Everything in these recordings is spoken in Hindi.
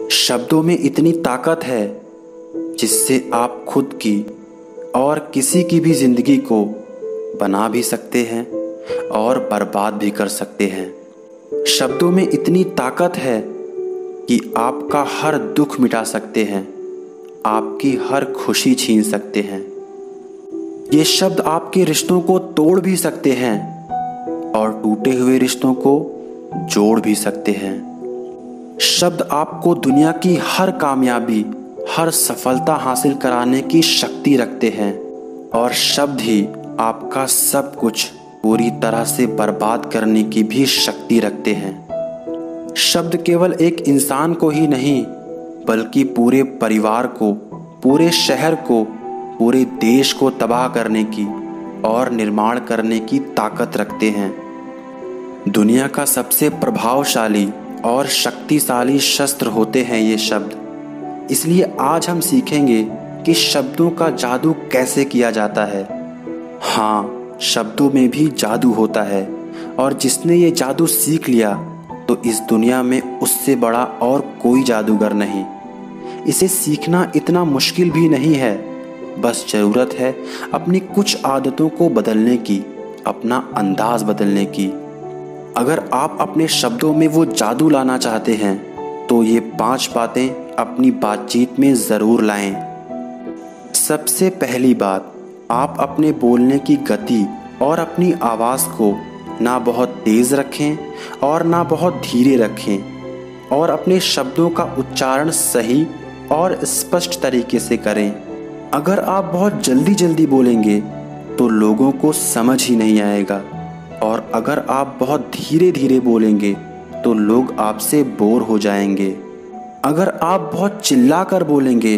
शब्दों में इतनी ताकत है जिससे आप खुद की और किसी की भी जिंदगी को बना भी सकते हैं और बर्बाद भी कर सकते हैं। शब्दों में इतनी ताकत है कि आपका हर दुख मिटा सकते हैं, आपकी हर खुशी छीन सकते हैं। ये शब्द आपके रिश्तों को तोड़ भी सकते हैं और टूटे हुए रिश्तों को जोड़ भी सकते हैं। शब्द आपको दुनिया की हर कामयाबी, हर सफलता हासिल कराने की शक्ति रखते हैं और शब्द ही आपका सब कुछ पूरी तरह से बर्बाद करने की भी शक्ति रखते हैं। शब्द केवल एक इंसान को ही नहीं बल्कि पूरे परिवार को, पूरे शहर को, पूरे देश को तबाह करने की और निर्माण करने की ताकत रखते हैं। दुनिया का सबसे प्रभावशाली और शक्तिशाली शस्त्र होते हैं ये शब्द। इसलिए आज हम सीखेंगे कि शब्दों का जादू कैसे किया जाता है। हाँ, शब्दों में भी जादू होता है और जिसने ये जादू सीख लिया तो इस दुनिया में उससे बड़ा और कोई जादूगर नहीं। इसे सीखना इतना मुश्किल भी नहीं है, बस ज़रूरत है अपनी कुछ आदतों को बदलने की, अपना अंदाज बदलने की। अगर आप अपने शब्दों में वो जादू लाना चाहते हैं तो ये 5 बातें अपनी बातचीत में ज़रूर लाएं। सबसे पहली बात, आप अपने बोलने की गति और अपनी आवाज़ को ना बहुत तेज़ रखें और ना बहुत धीरे रखें और अपने शब्दों का उच्चारण सही और स्पष्ट तरीके से करें। अगर आप बहुत जल्दी जल्दी बोलेंगे तो लोगों को समझ ही नहीं आएगा और अगर आप बहुत धीरे धीरे बोलेंगे तो लोग आपसे बोर हो जाएंगे। अगर आप बहुत चिल्लाकर बोलेंगे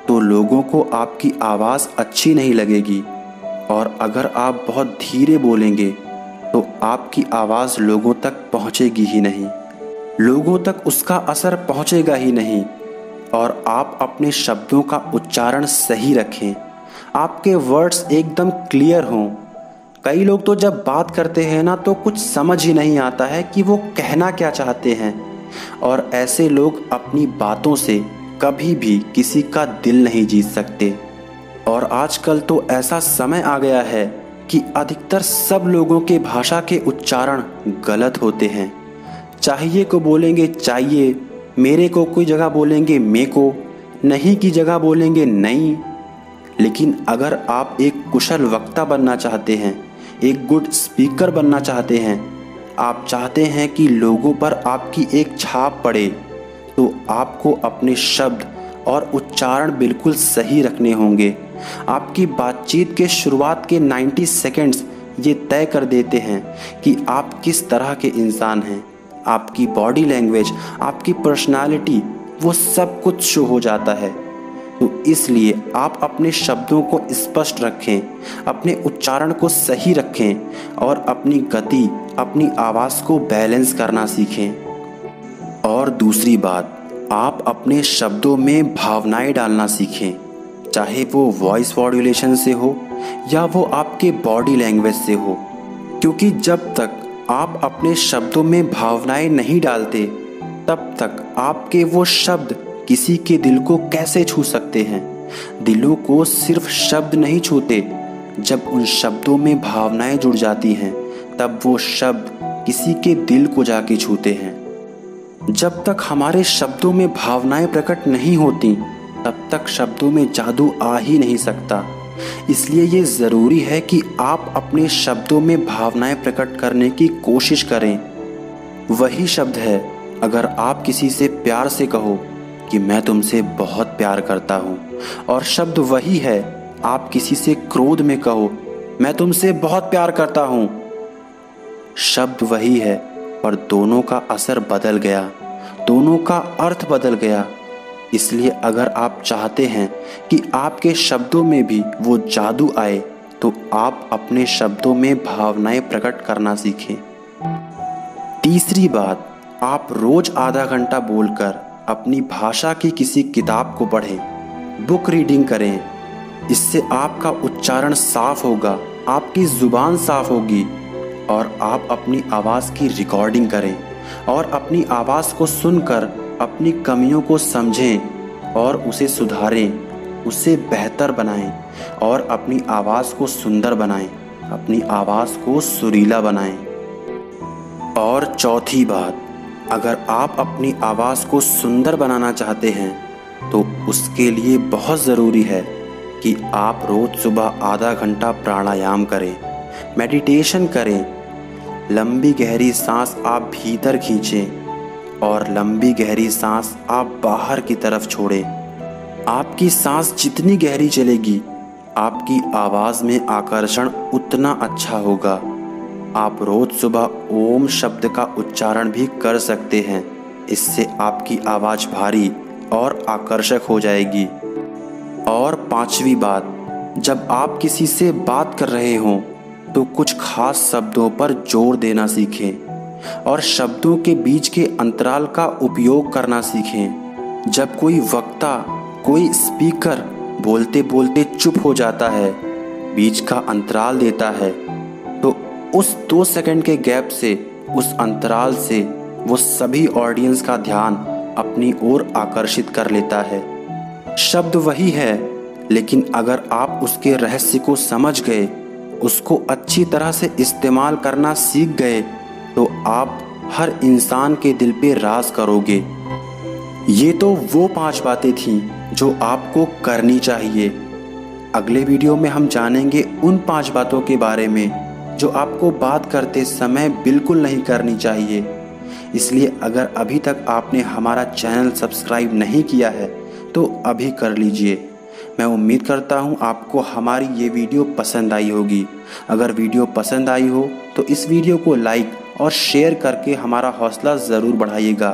तो लोगों को आपकी आवाज़ अच्छी नहीं लगेगी और अगर आप बहुत धीरे बोलेंगे तो आपकी आवाज़ लोगों तक पहुंचेगी ही नहीं, लोगों तक उसका असर पहुंचेगा ही नहीं। और आप अपने शब्दों का उच्चारण सही रखें, आपके वर्ड्स एकदम क्लियर हों। कई लोग तो जब बात करते हैं ना तो कुछ समझ ही नहीं आता है कि वो कहना क्या चाहते हैं और ऐसे लोग अपनी बातों से कभी भी किसी का दिल नहीं जीत सकते। और आजकल तो ऐसा समय आ गया है कि अधिकतर सब लोगों के भाषा के उच्चारण गलत होते हैं। चाहिए को बोलेंगे चाहिए, मेरे को कोई जगह बोलेंगे मे को, नहीं की जगह बोलेंगे नहीं। लेकिन अगर आप एक कुशल वक्ता बनना चाहते हैं, एक गुड स्पीकर बनना चाहते हैं, आप चाहते हैं कि लोगों पर आपकी एक छाप पड़े, तो आपको अपने शब्द और उच्चारण बिल्कुल सही रखने होंगे। आपकी बातचीत के शुरुआत के 90 सेकंड्स ये तय कर देते हैं कि आप किस तरह के इंसान हैं। आपकी बॉडी लैंग्वेज, आपकी पर्सनालिटी, वो सब कुछ शो हो जाता है। तो इसलिए आप अपने शब्दों को स्पष्ट रखें, अपने उच्चारण को सही रखें और अपनी गति, अपनी आवाज़ को बैलेंस करना सीखें। और दूसरी बात, आप अपने शब्दों में भावनाएं डालना सीखें, चाहे वो वॉइस मॉड्यूलेशन से हो या वो आपके बॉडी लैंग्वेज से हो। क्योंकि जब तक आप अपने शब्दों में भावनाएं नहीं डालते तब तक आपके वो शब्द किसी के दिल को कैसे छू सकते हैं। दिलों को सिर्फ शब्द नहीं छूते, जब उन शब्दों में भावनाएं जुड़ जाती हैं तब वो शब्द किसी के दिल को जाके छूते हैं। जब तक हमारे शब्दों में भावनाएं प्रकट नहीं होती तब तक शब्दों में जादू आ ही नहीं सकता। इसलिए ये ज़रूरी है कि आप अपने शब्दों में भावनाएं प्रकट करने की कोशिश करें। वही शब्द है अगर आप किसी से प्यार से कहो कि मैं तुमसे बहुत प्यार करता हूँ, और शब्द वही है आप किसी से क्रोध में कहो मैं तुमसे बहुत प्यार करता हूँ। शब्द वही है पर दोनों का असर बदल गया, दोनों का अर्थ बदल गया। इसलिए अगर आप चाहते हैं कि आपके शब्दों में भी वो जादू आए तो आप अपने शब्दों में भावनाएं प्रकट करना सीखें। तीसरी बात, आप रोज आधा घंटा बोलकर अपनी भाषा की किसी किताब को पढ़ें, बुक रीडिंग करें। इससे आपका उच्चारण साफ होगा, आपकी ज़ुबान साफ होगी और आप अपनी आवाज़ की रिकॉर्डिंग करें और अपनी आवाज़ को सुनकर अपनी कमियों को समझें और उसे सुधारें, उसे बेहतर बनाएं और अपनी आवाज़ को सुंदर बनाएं, अपनी आवाज़ को सुरीला बनाएं। और चौथी बात, अगर आप अपनी आवाज़ को सुंदर बनाना चाहते हैं तो उसके लिए बहुत ज़रूरी है कि आप रोज़ सुबह आधा घंटा प्राणायाम करें, मेडिटेशन करें। लंबी गहरी सांस आप भीतर खींचें और लंबी गहरी सांस आप बाहर की तरफ छोड़ें। आपकी सांस जितनी गहरी चलेगी, आपकी आवाज़ में आकर्षण उतना अच्छा होगा। आप रोज़ सुबह ओम शब्द का उच्चारण भी कर सकते हैं। इससे आपकी आवाज़ भारी और आकर्षक हो जाएगी। और पांचवी बात, जब आप किसी से बात कर रहे हों तो कुछ खास शब्दों पर जोर देना सीखें और शब्दों के बीच के अंतराल का उपयोग करना सीखें। जब कोई वक्ता, कोई स्पीकर बोलते बोलते चुप हो जाता है, बीच का अंतराल देता है, तो उस 2 सेकंड के गैप से, उस अंतराल से वो सभी ऑडियंस का ध्यान अपनी ओर आकर्षित कर लेता है। शब्द वही है, लेकिन अगर आप उसके रहस्य को समझ गए, उसको अच्छी तरह से इस्तेमाल करना सीख गए, तो आप हर इंसान के दिल पे राज करोगे। ये तो वो 5 बातें थीं जो आपको करनी चाहिए। अगले वीडियो में हम जानेंगे उन 5 बातों के बारे में जो आपको बात करते समय बिल्कुल नहीं करनी चाहिए। इसलिए अगर अभी तक आपने हमारा चैनल सब्सक्राइब नहीं किया है तो अभी कर लीजिए। मैं उम्मीद करता हूँ आपको हमारी ये वीडियो पसंद आई होगी। अगर वीडियो पसंद आई हो तो इस वीडियो को लाइक और शेयर करके हमारा हौसला ज़रूर बढ़ाइएगा।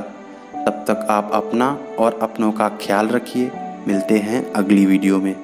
तब तक आप अपना और अपनों का ख्याल रखिए। मिलते हैं अगली वीडियो में।